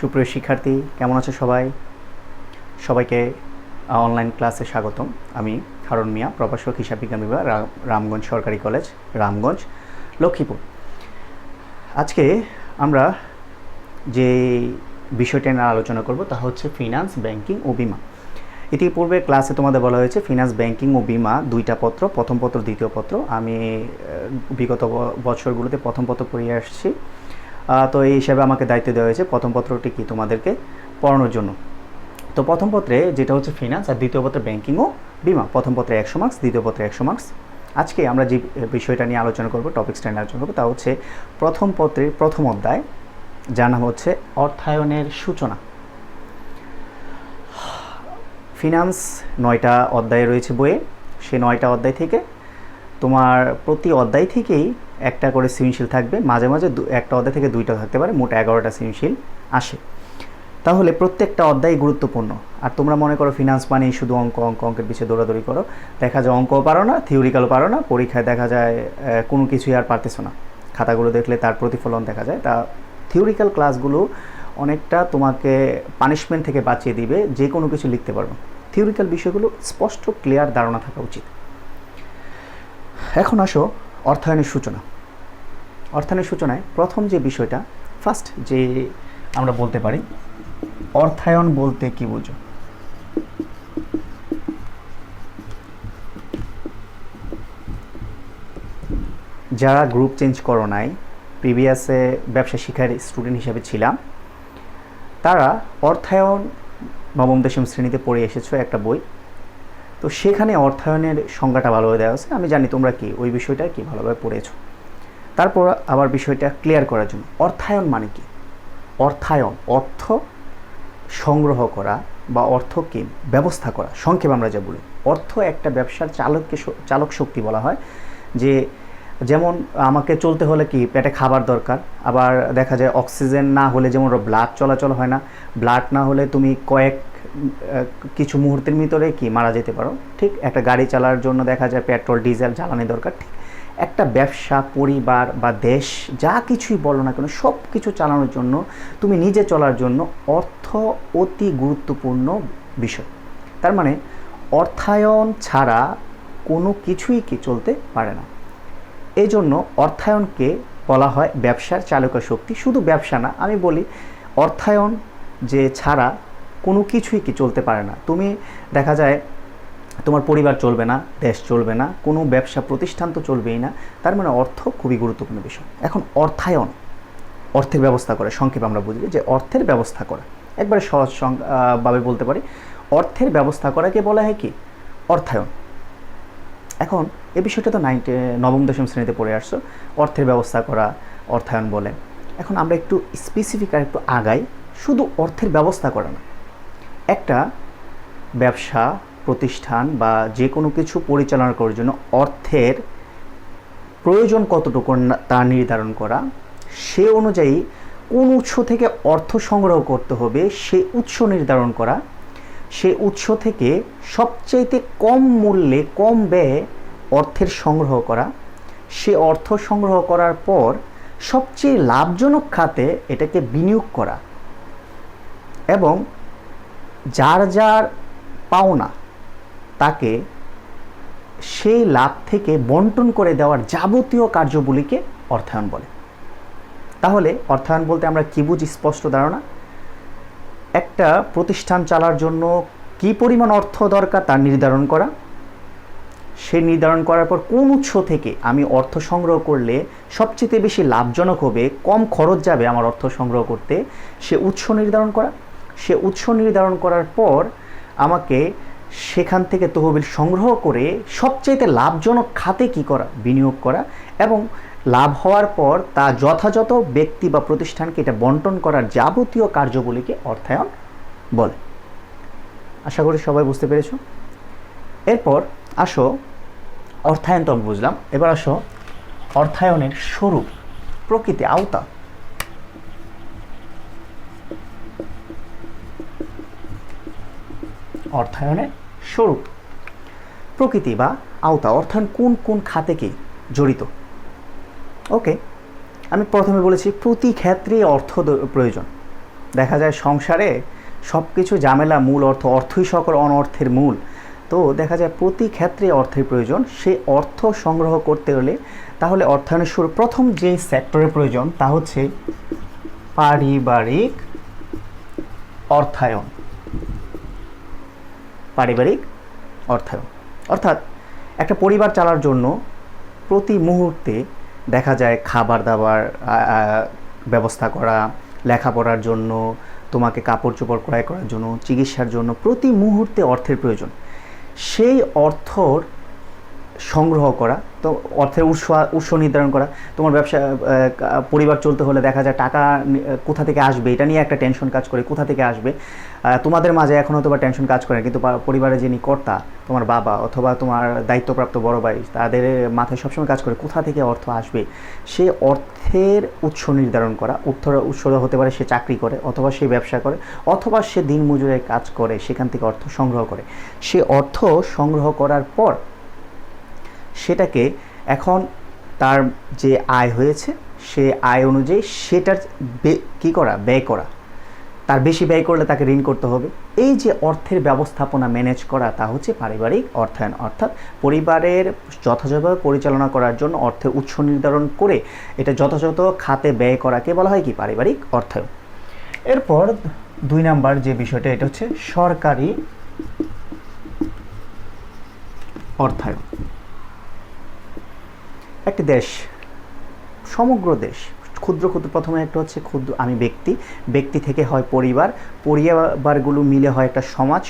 সুপ্রিয় শিক্ষার্থী, কেমন আছো সবাই? সবাইকে অনলাইন ক্লাসে স্বাগতম। আমি হারুন মিয়া, প্রভাষক হিসাব বিজ্ঞান বিভাগ, রামগঞ্জ সরকারি কলেজ, রামগঞ্জ, লক্ষ্মীপুর। আজকে আমরা যে বিষয়টা নিয়ে আলোচনা করব তা হচ্ছে ফিনান্স, ব্যাংকিং ও বিমা। ইতিপূর্বে ক্লাসে তোমাদের বলা হয়েছে ফিনান্স, ব্যাংকিং ও বিমা দুইটা পত্র, প্রথম পত্র, দ্বিতীয় পত্র। আমি বিগত বছরগুলোতে প্রথম পত্র পড়িয়ে আসছি, তো এই হিসাবে আমাকে দায়িত্ব দেওয়া হয়েছে প্রথম পত্রটি কি তোমাদেরকে পড়ানোর জন্য। তো প্রথম পত্রে যেটা হচ্ছে ফিনান্স আর দ্বিতীয় পত্রে ব্যাংকিং ও বিমা, প্রথম পত্রে 100 মার্কস, দ্বিতীয় পত্রে 100 মার্কস। আজকে আমরা যে বিষয়টা নিয়ে আলোচনা করব, টপিক্সটা নিয়ে আলোচনা করবো, তা হচ্ছে প্রথম পত্রের প্রথম অধ্যায়, যার নাম হচ্ছে অর্থায়নের সূচনা। ফিনান্স 9টা অধ্যায় রয়েছে বইয়ে। সেই 9টা অধ্যায় থেকে তোমার প্রতি অধ্যায় থেকেই একটা করে সৃজনশীল থাকবে, মাঝে মাঝে একটা অধ্যায় থেকে 2টা থাকতে পারে, মোট 11টা সৃজনশীল আসে। তাহলে প্রত্যেকটা অধ্যায় গুরুত্বপূর্ণ। আর তোমরা মনে করো ফিনান্স মানেই শুধু অঙ্ক, অঙ্কের পিছিয়ে দৌড়াদৌড়ি করো, দেখা যায় অঙ্কও পারো না, থিওরিক্যালও পারো না, পরীক্ষায় দেখা যায় কোনো কিছুই আর পারতেছো না। খাতাগুলো দেখলে তার প্রতিফলন দেখা যায়। তা থিওরিক্যাল ক্লাসগুলো অনেকটা তোমাকে পানিশমেন্ট থেকে বাঁচিয়ে দিবে, যে কোনো কিছু লিখতে পারবো। থিওরিক্যাল বিষয়গুলো স্পষ্ট ক্লিয়ার ধারণা থাকা উচিত। এখন আসো অর্থায়নের সূচনা। অর্থায়নের সূচনায় প্রথম যে বিষয়টা, ফার্স্ট যে আমরা বলতে পারি, অর্থায়ন বলতে কি বুঝো? যারা গ্রুপ চেঞ্জ করো নাই, প্রিভিয়াসে ব্যবসা শিক্ষার স্টুডেন্ট হিসেবে ছিলাম, তারা অর্থায়ন নবম দশম শ্রেণীতে পড়ে এসেছো একটা বই। তো সেখানে অর্থায়নের সংজ্ঞাটা ভালোভাবে দেওয়া আছে। আমি জানি তোমরা কি ওই বিষয়টা কি ভালোভাবে পড়েছো। তারপর আবার বিষয়টা ক্লিয়ার করার জন্য, অর্থায়ন মানে কি? অর্থায়ন, অর্থ সংগ্রহ করা বা অর্থকে ব্যবস্থা করা, সংক্ষেপে আমরা যা বলি। অর্থ একটা ব্যবসার চালক শক্তি বলা হয়। যে যেমন আমাকে চলতে হলে কি পেটে খাবার দরকার, আবার দেখা যায় অক্সিজেন না হলে যেমন ব্লাড চলাচল হয় না, ব্লাড না হলে তুমি কিছু মুহূর্তের ভিতরে কি মারা যেতে পারো। ঠিক একটা গাড়ি চালার জন্য দেখা যায় পেট্রোল, ডিজেল, জ্বালানি দরকার। ঠিক একটা ব্যবসা, পরিবার বা দেশ যা কিছুই বলো না কেন, সব কিছু চালানোর জন্য, তুমি নিজে চলার জন্য অর্থ অতি গুরুত্বপূর্ণ বিষয়। তার মানে অর্থায়ন ছাড়া কোনো কিছুই কি চলতে পারে না। এই জন্য অর্থায়নকে বলা হয় ব্যবসার চালক শক্তি। শুধু ব্যবসা না, আমি বলি অর্থায়ন যে ছাড়া কোনো কিছুই কি চলতে পারে না। তুমি দেখা যায় তোমার পরিবার চলবে না, দেশ চলবে না, কোনো ব্যবসা প্রতিষ্ঠান তো চলবেই না। তার মানে অর্থ খুবই গুরুত্বপূর্ণ বিষয়। এখন অর্থায়ন, অর্থের ব্যবস্থা করে, সংক্ষেপে আমরা বুঝি যে অর্থের ব্যবস্থা করা। একবারে সহজ ভাবে বলতে পারি, অর্থের ব্যবস্থা করাকে বলা হয় কি? অর্থায়ন। এখন এই বিষয়টা তো নবম দশম শ্রেণীতে পড়ে আসছো, অর্থের ব্যবস্থা করা অর্থায়ন বলে। এখন আমরা একটু স্পেসিফিক আর একটু আগাই। শুধু অর্থের ব্যবস্থা করা না, একটা ব্যবসা প্রতিষ্ঠান বা যে কোনো কিছু পরিচালনা করার জন্য অর্থের প্রয়োজন কতটুকু তা নির্ধারণ করা, সে অনুযায়ী কোন উৎস থেকে অর্থ সংগ্রহ করতে হবে সে উৎস নির্ধারণ করা, সে উৎস থেকে সবচাইতে কম মূল্যে, কম ব্যয়ে অর্থের সংগ্রহ করা, সে অর্থ সংগ্রহ করার পর সবচেয়ে লাভজনক খাতে এটাকে বিনিয়োগ করা, এবং যার যার পাওনা তাকে সেই লাভ থেকে বন্টন করে দেওয়ার যাবতীয় কার্যগুলিকে অর্থায়ন বলে। তাহলে অর্থায়ন বলতে আমরা কি বুঝি? স্পষ্ট ধারণা, একটা প্রতিষ্ঠান চালার জন্য কি পরিমাণ অর্থ দরকার তা নির্ধারণ করা, সে নির্ধারণ করার পর কোন উৎস থেকে আমি অর্থ সংগ্রহ করলে সবচেয়ে বেশি লাভজনক হবে, কম খরচ যাবে আমার অর্থ সংগ্রহ করতে, সে উৎস নির্ধারণ করা। সে উৎস নির্ধারণ করার পর আমাকে সেখান থেকে তহবিল সংগ্রহ করে সবচেয়ে লাভজনক খাতে কি করা? বিনিয়োগ করা, এবং লাভ হওয়ার পর তা যথাযথ ব্যক্তি বা প্রতিষ্ঠানকে এটা বন্টন করার যাবতীয় কার্যগুলিকে অর্থায়ন বলে। আশা করি সবাই বুঝতে পেরেছো। এরপর আসো, অর্থায়ন তো বুঝলাম, এবার আসো অর্থায়নের স্বরূপ, প্রকৃতি, আওতা। অর্থায়নের স্বরূপ, প্রকৃতি বা আওতা, অর্থায়ন কোন কোন খাতে কি জড়িত। ওকে, আমি প্রথমে বলেছি প্রতি ক্ষেত্রে অর্থ প্রয়োজন। দেখা যায় সংসারে সব কিছু ঝামেলা, মূল অর্থই সকল অনর্থের মূল। তো দেখা যায় প্রতি ক্ষেত্রে অর্থের প্রয়োজন। সেই অর্থ সংগ্রহ করতে হলে তাহলে অর্থায়নের শুরু প্রথম যে সেক্টরের প্রয়োজন তা হচ্ছে পারিবারিক অর্থায়ন। পারিবারিক অর্থায়ন অর্থাৎ একটা পরিবার চালার জন্য প্রতি মুহূর্তে দেখা যায় খাবার দাবার ব্যবস্থা করা, লেখাপড়ার জন্য, তোমাকে কাপড় চোপড় ক্রয় করার জন্য, চিকিৎসার জন্য প্রতি মুহূর্তে অর্থের প্রয়োজন। সেই অর্থর সংগ্রহ করা, তো অর্থের উৎস নির্ধারণ করা। তোমার ব্যবসা পরিবার চলতে হলে দেখা যায় টাকা কোথা থেকে আসবে এটা নিয়ে একটা টেনশন কাজ করে, কোথা থেকে আসবে। তোমাদের মাঝে এখন হয়তো বা টেনশন কাজ করে, কিন্তু পরিবারে যিনি কর্তা, তোমার বাবা অথবা তোমার দায়িত্বপ্রাপ্ত বড় ভাই, তাদের মাথায় সবসময় কাজ করে কোথা থেকে অর্থ আসবে। সেই অর্থের উৎস নির্ধারণ করা। উৎস হতে পারে সে চাকরি করে, অথবা সে ব্যবসা করে, অথবা সে দিনমজুরের কাজ করে, সেখান থেকে অর্থ সংগ্রহ করে। সে অর্থ সংগ্রহ করার পর সেটাকে এখন তার যে আয় হয়েছে সে আয় অনুযায়ী সেটার কী করা, ব্যয় করা। তার বেশি ব্যয় করলে তাকে ঋণ করতে হবে। এই যে অর্থের ব্যবস্থাপনা ম্যানেজ করা তা হচ্ছে পারিবারিক অর্থায়ন। অর্থাৎ পরিবারের যথাযথভাবে পরিচালনা করার জন্য অর্থের উৎস নির্ধারণ করে এটা যথাযথ খাতে ব্যয় করাকে বলা হয় কি, পারিবারিক অর্থায়ন। এরপর 2 নাম্বার যে বিষয়টা এটা হচ্ছে সরকারি অর্থায়ন। একটি দেশ, সমগ্র দেশ, ক্ষুদ্র ক্ষুদ্র, প্রথমে একটা হচ্ছে ক্ষুদ্র, আমি ব্যক্তি থেকে হয় পরিবারগুলো মিলে হয় একটা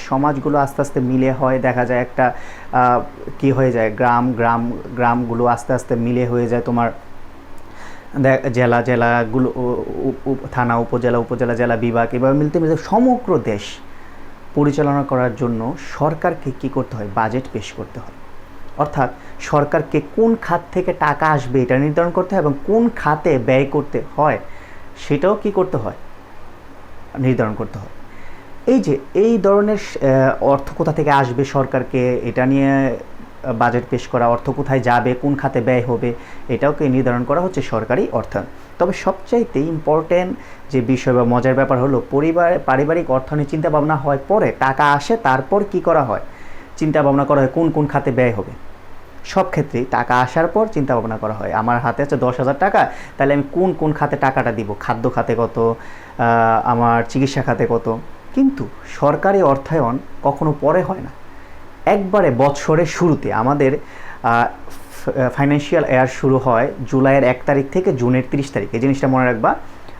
সমাজগুলো আস্তে আস্তে মিলে হয় দেখা যায় একটা কি হয়ে যায় গ্রামগুলো আস্তে আস্তে মিলে হয়ে যায় তোমার জেলাগুলো, থানা, উপজেলা, জেলা, বিভাগ, এভাবে মিলতে সমগ্র দেশ পরিচালনা করার জন্য সরকারকে কী করতে হয়, বাজেট পেশ করতে হয়। অর্থাৎ সরকারকে কোন খাত থেকে টাকা আসবে এটা নির্ধারণ করতে হয় এবং কোন খাতে ব্যয় করতে হয় সেটাও কি করতে হয়, নির্ধারণ করতে হয়। এই ধরনের অর্থ কোথা থেকে আসবে সরকারকে এটা নিয়ে বাজেট পেশ করা, অর্থ কোথায় যাবে, কোন খাতে ব্যয় হবে, এটাওকে নির্ধারণ করা হচ্ছে সরকারি অর্থায়ন। তবে সবচাইতে ইম্পর্টেন্ট যে বিষয় বা মজার ব্যাপার হলো পারিবারিক অর্থায়নের চিন্তা ভাবনা হয় পরে, টাকা আসে তারপর কি করা হয়, চিন্তা ভাবনা করা হয় কোন খাতে ব্যয় হবে। সব ক্ষেত্রেই টাকা আসার পর চিন্তা ভাবনা করা হয়, আমার হাতে আছে 10,000 টাকা, তাহলে আমি কোন খাতে টাকাটা দিব, খাদ্য খাতে কত, আমার চিকিৎসা খাতে কত। কিন্তু সরকারি অর্থায়ন কখনো পরে হয় না, একবারে বছরের শুরুতে। আমাদের ফাইন্যান্সিয়াল ইয়ার শুরু হয় জুলাইয়ের 1 তারিখ থেকে জুনের 30 তারিখ। এই জিনিসটা মনে রাখবা,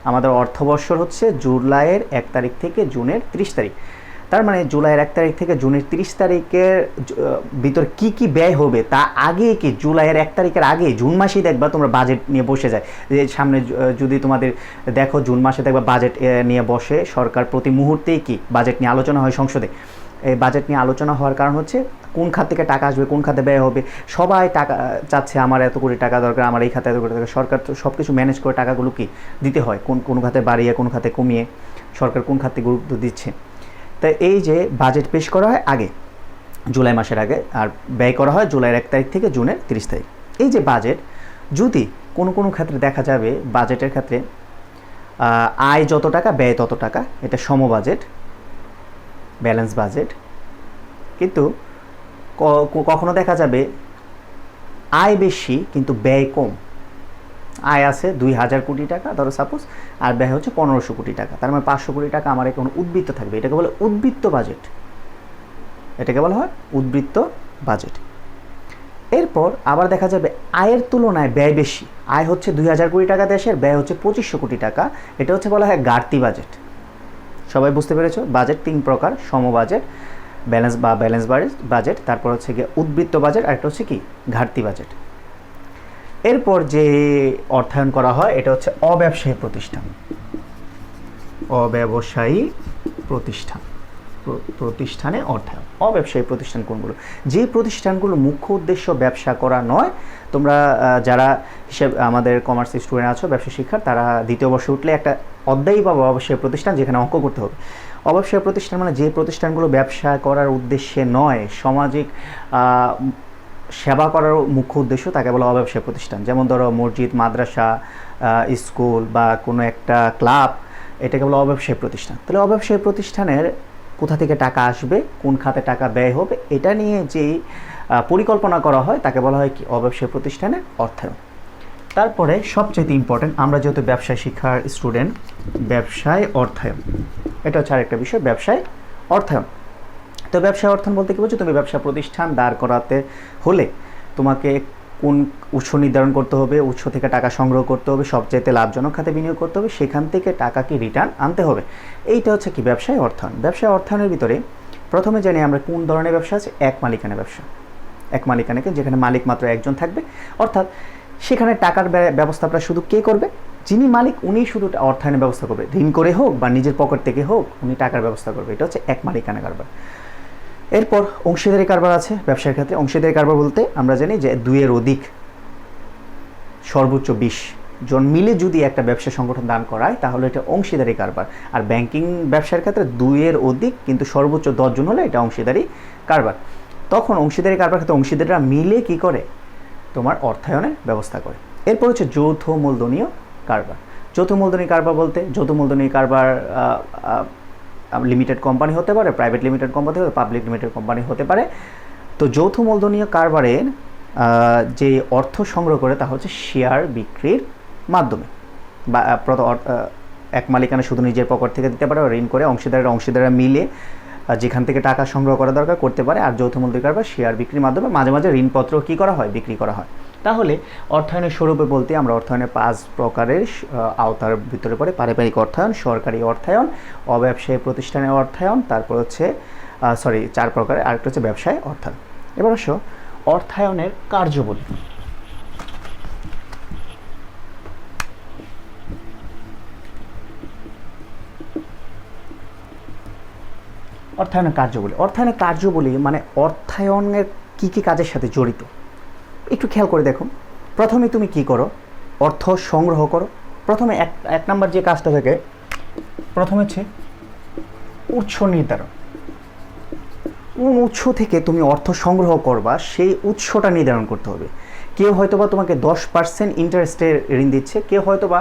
আমাদের অর্থবর্ষর হচ্ছে জুলাইয়ের 1 তারিখ থেকে জুনের 30 তারিখ। তার মানে জুলাইয়ের 1 তারিখ থেকে জুনের 30 তারিখের ভিতর কি ব্যয় হবে তা আগে, কি জুলাইয়ের 1 তারিখের আগে জুন মাসেই দেখবা তোমরা বাজেট নিয়ে বসে যায়। যে সামনে যদি তোমাদের দেখো জুন মাসে দেখবা বাজেট নিয়ে বসে সরকার, প্রতি মুহূর্তেই কি বাজেট নিয়ে আলোচনা হয় সংসদে। এই বাজেট নিয়ে আলোচনা হওয়ার কারণ হচ্ছে কোন খাত থেকে টাকা আসবে, কোন খাতে ব্যয় হবে। সবাই টাকা চাচ্ছে, আমার এত কোটি টাকা দরকার, আমার এই খাতে এত কোটি টাকা। সরকার তো সব কিছু ম্যানেজ করে টাকাগুলো কি দিতে হয়, কোন খাতে বাড়িয়ে কোন খাতে কমিয়ে সরকার কোন খাতে গুরুত্ব দিচ্ছে। তাই এই যে বাজেট পেশ করা হয় আগে, জুলাই মাসের আগে, আর ব্যয় করা হয় জুলাইয়ের 1 তারিখ থেকে জুনের 30 তারিখ। এই যে বাজেট, যদি কোনো ক্ষেত্রে দেখা যাবে বাজেটের ক্ষেত্রে আয় যত টাকা ব্যয় তত টাকা, এটা সম বাজেট, ব্যালেন্স বাজেট। কিন্তু কখনো দেখা যাবে আয় বেশি কিন্তু ব্যয় কম। আয় আছে 2,000 কোটি টাকা ধরো সাপোজ, আর ব্যয় হচ্ছে 1,500 কোটি টাকা, তার মানে 500 কোটি টাকা আমার কোনো উদ্বৃত্ত থাকবে। এটাকে বলে উদ্বৃত্ত বাজেট, এটাকে বলা হয় উদ্বৃত্ত বাজেট। এরপর আবার দেখা যাবে আয়ের তুলনায় ব্যয় বেশি, আয় হচ্ছে 2,000 কোটি টাকা দেশের, ব্যয় হচ্ছে 2,500 কোটি টাকা, এটা হচ্ছে বলা হয় ঘাটতি বাজেট। সবাই বুঝতে পেরেছো? বাজেট 3 প্রকার, সম বাজেট, ব্যালেন্স বাজেট, তারপর হচ্ছে গিয়ে উদ্বৃত্ত বাজেট, আর একটা হচ্ছে কি ঘাটতি বাজেট। এরপর যে অর্থায়ন করা হয় এটা হচ্ছে অব্যবসায়ী প্রতিষ্ঠান। প্রতিষ্ঠানে অর্থায়ন। অব্যবসায়ী প্রতিষ্ঠান কোনগুলো? যে প্রতিষ্ঠানগুলো মুখ্য উদ্দেশ্য ব্যবসা করা নয়। তোমরা যারা আমাদের কমার্স স্টুডেন্ট আছো, ব্যবসা শিক্ষার, তারা দ্বিতীয় বর্ষে উঠলে একটা অধ্যায়ই পাবো অব্যবসায়ী প্রতিষ্ঠান, যেখানে অঙ্ক করতে হবে। অব্যবসায়ী প্রতিষ্ঠান মানে যে প্রতিষ্ঠানগুলো ব্যবসা করার উদ্দেশ্যে নয়, সামাজিক সেবা করার মুখ্য উদ্দেশ্য, তাকে বলা অব্যবসায়ী প্রতিষ্ঠান। যেমন ধরো মসজিদ, মাদ্রাসা, স্কুল বা কোনো একটা ক্লাব, এটাকে বলে অব্যবসায়ী প্রতিষ্ঠান। তাহলে অব্যবসায়ী প্রতিষ্ঠানের কোথা থেকে টাকা আসবে, কোন খাতে টাকা ব্যয় হবে, এটা নিয়ে যেই পরিকল্পনা করা হয় তাকে বলা হয় কি অব্যবসায়ী প্রতিষ্ঠানের অর্থায়ন। তারপরে সবচেয়ে ইম্পর্টেন্ট, আমরা যেহেতু ব্যবসায় শিক্ষার স্টুডেন্ট, ব্যবসায় অর্থায়ন, এটা হচ্ছে আরেকটা বিষয়, ব্যবসায় অর্থায়ন। তো ব্যবসায় অর্থায়ন বলতে কী বলছো, তুমি ব্যবসা প্রতিষ্ঠান দাঁড় করাতে হলে তোমাকে কোন উৎস নির্ধারণ করতে হবে, উৎস থেকে টাকা সংগ্রহ করতে হবে, সবচেয়ে লাভজনক খাতে বিনিয়োগ করতে হবে, সেখান থেকে টাকা কি রিটার্ন আনতে হবে। এইটা হচ্ছে কি ব্যবসায় অর্থায়ন। ব্যবসায় অর্থায়নের ভিতরে প্রথমে জানি আমরা কোন ধরনের ব্যবসা আছে, এক মালিকানা ব্যবসা। এক মালিকানাকে, যেখানে মালিক মাত্র একজন থাকবে, অর্থাৎ সেখানে টাকার ব্যবস্থাটা শুধু কে করবে, যিনি মালিক উনি শুধু অর্থায়নের ব্যবস্থা করবে, ঋণ করে হোক বা নিজের পকেট থেকে হোক উনি টাকার ব্যবস্থা করবে। এটা হচ্ছে এক মালিকানা কারবার। এরপর অংশীদারি কারবার আছে ব্যবসার ক্ষেত্রে। অংশীদারি কারবার বলতে আমরা জানি যে 2-এর অধিক, সর্বোচ্চ 20 জন মিলে যদি একটা ব্যবসা সংগঠন দান করায় তাহলে এটা অংশীদারি কারবার। আর ব্যাংকিং ব্যবসার ক্ষেত্রে 2-এর অধিক কিন্তু সর্বোচ্চ 10 জন হলে এটা অংশীদারি কারবার। তখন অংশীদারি কারবার ক্ষেত্রে অংশীদাররা মিলে কি করে, তোমার অর্থায়নের ব্যবস্থা করে। এরপর হচ্ছে যৌথ মূলধনীয় কারবার। যৌথ মূলধনী কারবার বলতে, যৌথ মূলধনী কারবার লিমিটেড কোম্পানি হতে পারে, প্রাইভেট লিমিটেড কোম্পানি হতে পারে, পাবলিক লিমিটেড কোম্পানি হতে পারে। তো যৌথ মূলধনীয় কারবারের যে অর্থ সংগ্রহ করে তা হচ্ছে শেয়ার বিক্রির মাধ্যমে, বা এক মালিকানা শুধু নিজের পকেট থেকে দিতে পারে, ঋণ করে অংশীদাররা মিলে যেখান থেকে টাকা সংগ্রহ করা দরকার করতে পারে। আর যৌথ মূলধনী কারবার শেয়ার বিক্রির মাধ্যমে মাঝে মাঝে ঋণপত্র কী করা হয়, বিক্রি করা হয়। তাহলে অর্থায়নের স্বরূপে বলতে আমরা অর্থায়নের 5 প্রকারের আওতার ভিতরে পড়ে পারিবারিক অর্থায়ন, সরকারি অর্থায়ন, অব্যবসায়ী প্রতিষ্ঠানের অর্থায়ন, তারপর হচ্ছে 4 প্রকারের, আরেকটা হচ্ছে ব্যবসায় অর্থায়ন। এবার আসো অর্থায়নের কার্যবলী। অর্থায়নের কার্যবলী মানে অর্থায়নের কী কী কাজের সাথে জড়িত একটু খেয়াল করে দেখো। প্রথমে তুমি কি করো, অর্থ সংগ্রহ করো। প্রথমে এক নাম্বার যে কাজটা থাকে, প্রথমে হচ্ছে উৎস নির্ধারণ। কোন উৎস থেকে তুমি অর্থ সংগ্রহ করবা সেই উৎসটা নির্ধারণ করতে হবে। কেউ হয়তো বা তোমাকে 10% ইন্টারেস্টে ঋণ দিচ্ছে, কেউ হয়তো বা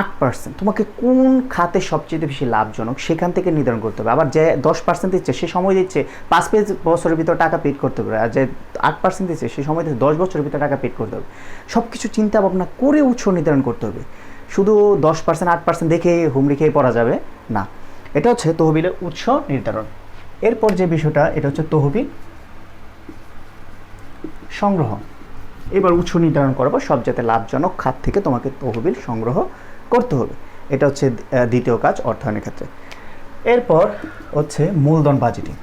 8%। তোমাকে কোন খাতে সবচেয়ে বেশি লাভজনক সেখান থেকে নির্ধারণ করতে হবে। আবার যে 10% দিচ্ছে সে সময় দিচ্ছে 5 বছরের ভিতরে টাকা পেড করতে হবে, আর যে 8% দিচ্ছে সে সময় দিচ্ছে 10 বছরের ভিতরে টাকা পেড করতে হবে। সব কিছু চিন্তা ভাবনা করে উৎস নির্ধারণ করতে হবে। শুধু 10% 8% দেখে হুমড়ি খেয়ে পড়া যাবে না। এটা হচ্ছে তহবিলের উৎস নির্ধারণ। এরপর যে বিষয়টা, এটা হচ্ছে তহবিল সংগ্রহ। এবার উৎস নির্ধারণ করবো, সবচেয়ে লাভজনক খাত থেকে তোমাকে তহবিল সংগ্রহ করতে হবে। এটা হচ্ছে দ্বিতীয় কাজ অর্থায়নের ক্ষেত্রে। এরপর হচ্ছে মূলধন বাজেটিং।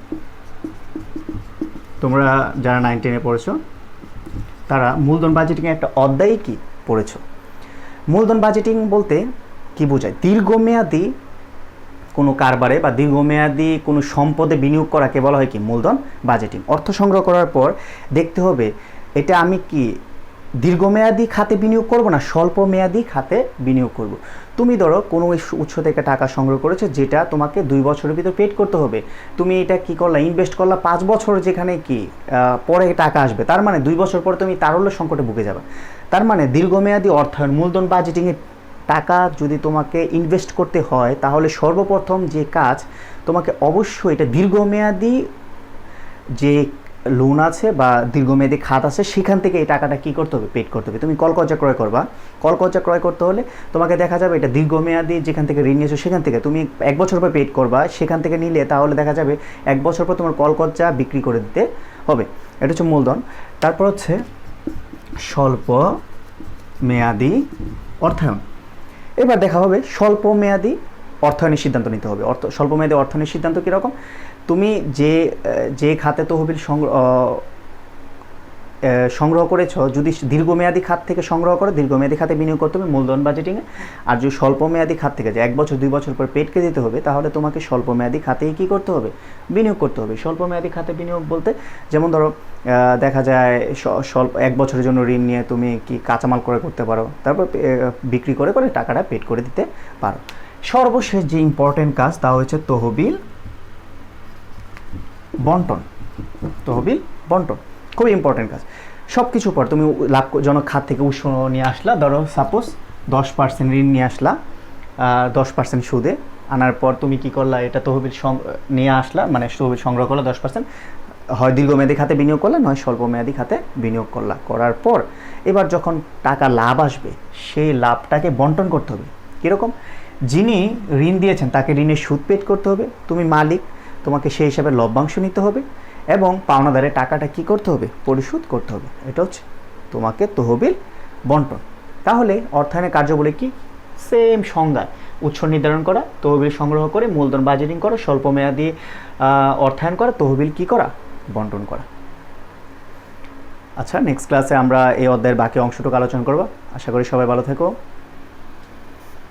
তোমরা যারা 9-10-এ পড়েছো তারা মূলধন বাজেটিংয়ে একটা অধ্যায় কি পড়েছো। মূলধন বাজেটিং বলতে কি বোঝায়, দীর্ঘমেয়াদী কোনো কারবারে বা দীর্ঘমেয়াদী কোনো সম্পদে বিনিয়োগ করাকে বলা হয় কি মূলধন বাজেটিং। অর্থ সংগ্রহ করার পর দেখতে হবে এটা আমি কি দীর্ঘমেয়াদী খাতে বিনিয়োগ করব না স্বল্প মেয়াদী খাতে বিনিয়োগ করব। তুমি ধরো কোনো উৎস থেকে টাকা সংগ্রহ করেছো যেটা তোমাকে 2 বছরের ভিতর পেড করতে হবে, তুমি এটা কি করলা, ইনভেস্ট করলা 5 বছর, যেখানে কি পরে টাকা আসবে, তার মানে 2 বছর পরে তুমি তারল্য সংকটে ভুগে যাবে। তার মানে দীর্ঘমেয়াদী অর্থায়ন মূলধন বাজেটিংয়ে টাকা যদি তোমাকে ইনভেস্ট করতে হয় তাহলে সর্বপ্রথম যে কাজ তোমাকে অবশ্যই এটা দীর্ঘমেয়াদী যে লোন আছে বা দীর্ঘমেয়াদী খাত আছে সেখান থেকে এই টাকাটা কী করতে হবে, পেড করতে হবে। তুমি কলকবজা ক্রয় করবা, কলকবজা ক্রয় করতে হলে তোমাকে দেখা যাবে এটা দীর্ঘমেয়াদী যেখান থেকে ঋণ নিয়েছো সেখান থেকে তুমি 1 বছর পর পেড করবা, সেখান থেকে নিলে তাহলে দেখা যাবে 1 বছর পর তোমার কলকবজা বিক্রি করে দিতে হবে। এটা হচ্ছে মূলধন। তারপর হচ্ছে স্বল্প মেয়াদী অর্থায়ন। এবার দেখা হবে স্বল্প মেয়াদী অর্থায়নের সিদ্ধান্ত নিতে হবে। স্বল্প মেয়াদী অর্থায়নের সিদ্ধান্ত কীরকম, তুমি যে খাতে তহবিল সংগ্রহ করেছ যদি দীর্ঘমেয়াদী খাত থেকে সংগ্রহ করো দীর্ঘমেয়াদী খাতে বিনিয়োগ করতে হবে মূলধন বাজেটিংয়ে। আর যদি স্বল্পমেয়াদী খাত থেকে যে 1 বছর 2 বছর পর পেডকে দিতে হবে তাহলে তোমাকে স্বল্পমেয়াদী খাতেই কী করতে হবে, বিনিয়োগ করতে হবে। স্বল্পমেয়াদী খাতে বিনিয়োগ বলতে যেমন ধরো দেখা যায় 1 বছরের জন্য ঋণ নিয়ে তুমি কি কাঁচামাল ক্রয় করতে পারো, তারপর বিক্রি করে করে টাকাটা পেড করে দিতে পারো। সর্বশেষ যে ইম্পর্টেন্ট কাজ তা হচ্ছে তহবিল বন্টন। তহবিল বন্টন খুব ইম্পর্টেন্ট কাজ। সব কিছু পর তুমি লাভজনক খাত থেকে উৎস নিয়ে আসলা, ধরো সাপোজ 10% ঋণ নিয়ে আসলা, 10% সুদে আনার পর তুমি কি করলা, এটা তহবিল নিয়ে আসলা, মানে তহবিল সংগ্রহ করলা 10%, হয় দীর্ঘমেয়াদী খাতে বিনিয়োগ করলা, নয় স্বল্পমেয়াদী খাতে বিনিয়োগ করলা। করার পর এবার যখন টাকা লাভ আসবে, সেই লাভটাকে বন্টন করতে হবে। কীরকম? যিনি ঋণ দিয়েছেন তাকে ঋণের সুদ পেড করতে হবে, তুমি মালিক, তোমাকে সেই হিসাবে লভ্যাংশ নিতে হবে, এবং পাওনাদারে টাকাটা কি করতে হবে, পরিশোধ করতে হবে। এটা হচ্ছে তোমাকে তহবিল বন্টন। তাহলে অর্থায়নের কার্যাবলী কি? সেম সংজ্ঞা। উৎস নির্ধারণ করা, তহবিল সংগ্রহ করে মূলধন বাজেটিং করা, স্বল্পমেয়াদী অর্থায়ন করা, তহবিল কি করা, বন্টন করা। আচ্ছা, নেক্সট ক্লাসে আমরা এই অধ্যায়ের বাকি অংশটুকু আলোচনা করব। আশা করি সবাই ভালো থেকো।